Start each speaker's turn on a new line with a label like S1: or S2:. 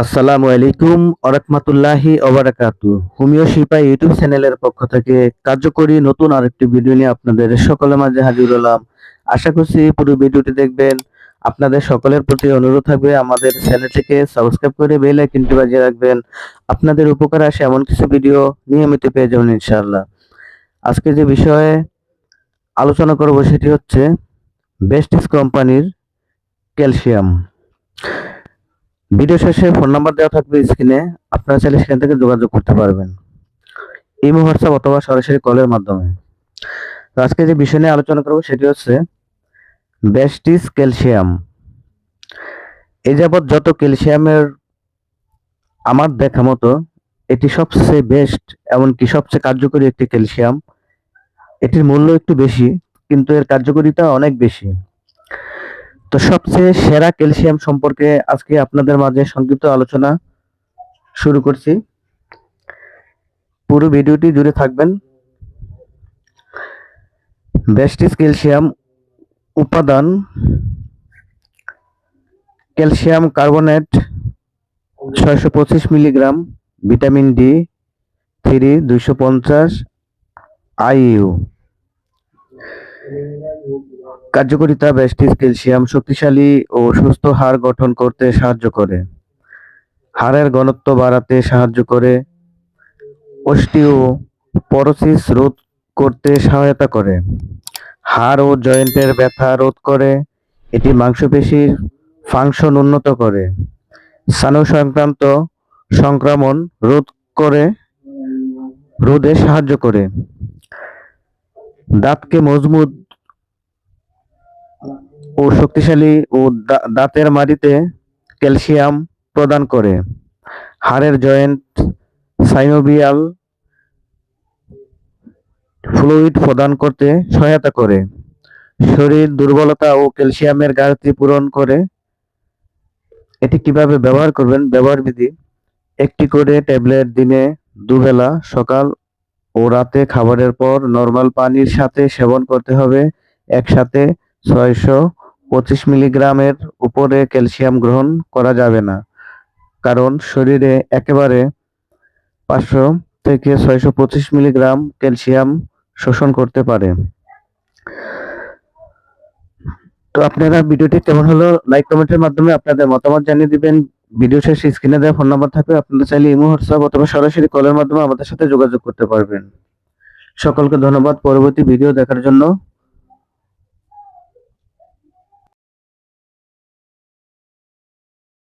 S1: আসসালামু আলাইকুম ওয়া বারাকাতুহু। হোমিও শিপা ইউটিউব চ্যানেলের পক্ষ থেকে কার্যকরী নতুন আরেকটি ভিডিও নিয়ে আপনাদের সকলের মাঝে হাজির হলাম। আশা করছি পুরো ভিডিওটি দেখবেন। আপনাদের সকলের প্রতি অনুরোধ থাকবে আমাদের চ্যানেলটিকে সাবস্ক্রাইব করে বেল আইকনটি বাজিয়ে রাখবেন। আপনাদের উপকারে আসে এমন কিছু ভিডিও নিয়মিত পেয়ে যাবেন ইনশাআল্লাহ। আজকে যে বিষয়ে আলোচনা করব সেটি হচ্ছে বেস্টিস কোম্পানির ক্যালসিয়াম। ভিডিও শেষে ফোন নাম্বার দেওয়া থাকবে স্ক্রিনে, আপনারা চাইলে সেখান থেকে যোগাযোগ করতে পারবেন ইমো, হোয়াটসঅ্যাপ অথবা সরাসরি কলের মাধ্যমে। তো আজকে যে বিষয় নিয়ে আলোচনা করব সেটি হচ্ছে বেস্টিস ক্যালসিয়াম। এই যাবৎ যত ক্যালসিয়ামের আমার দেখা মতো এটি সবচেয়ে বেস্ট, এমনকি সবচেয়ে কার্যকরী একটি ক্যালসিয়াম। এটির মূল্য একটু বেশি কিন্তু এর কার্যকারিতা অনেক বেশি। তো সবচেয়ে সেরা ক্যালসিয়াম সম্পর্কে আজকে আপনাদের মাঝে সংক্ষিপ্ত আলোচনা শুরু করছি। পুরো ভিডিওটি জুড়ে থাকবেন। বেস্টিস ক্যালসিয়াম উপাদান: calcium carbonate 625 milligram, vitamin D 3 250 IU. কার্যকারিতা: বেস্টিস ক্যালসিয়াম শক্তিশালী ও সুস্থ হাড় গঠন করতে সাহায্য করে, হাড়ের ঘনত্ব বাড়াতে সাহায্য করে, অস্টিওপরোসিস রোধ করতে সহায়তা করে, হাড় ও জয়েন্টের ব্যথা রোধ করে, এটি মাংসপেশির ফাংশন উন্নত করে, স্নায়ু সংক্রান্ত সংক্রমণ রোধে সাহায্য করে, দাঁতকে মজবুত ও শক্তিশালী ও দাঁতের মাড়িতে ক্যালসিয়াম প্রদান করে, হাড়ের জয়েন্ট সাইনোভিয়াল ফ্লুইড প্রদান করতে সহায়তা করে, শরীর দুর্বলতা ও ক্যালসিয়ামের ঘাটতি পূরণ করে। এটি কিভাবে ব্যবহার করবেন? ব্যবহার বিধি: একটি করে ট্যাবলেট দিনে দুবেলা সকাল ও রাতে খাবারের পর নরমাল পানির সাথে সেবন করতে হবে। একসাথে 625 মিলিগ্রামের উপরে ক্যালসিয়াম গ্রহণ করা যাবে না, কারণ শরীরে একেবারে 500 থেকে 625 মিলিগ্রাম ক্যালসিয়াম শোষণ করতে পারে। তো আপনারা ভিডিওটি কেমন হলো লাইক কমেন্টের মাধ্যমে আপনাদের মতামত জানিয়ে দিবেন। ভিডিও শেষে স্ক্রিনে দেওয়া ফোন নাম্বার থাকবে, আপনারা চাইলে ইমো, হোয়াটসঅ্যাপ অথবা সরাসরি কলের মাধ্যমে আমাদের সাথে যোগাযোগ করতে পারবেন। সকলকে ধন্যবাদ পরবর্তী ভিডিও দেখার জন্য।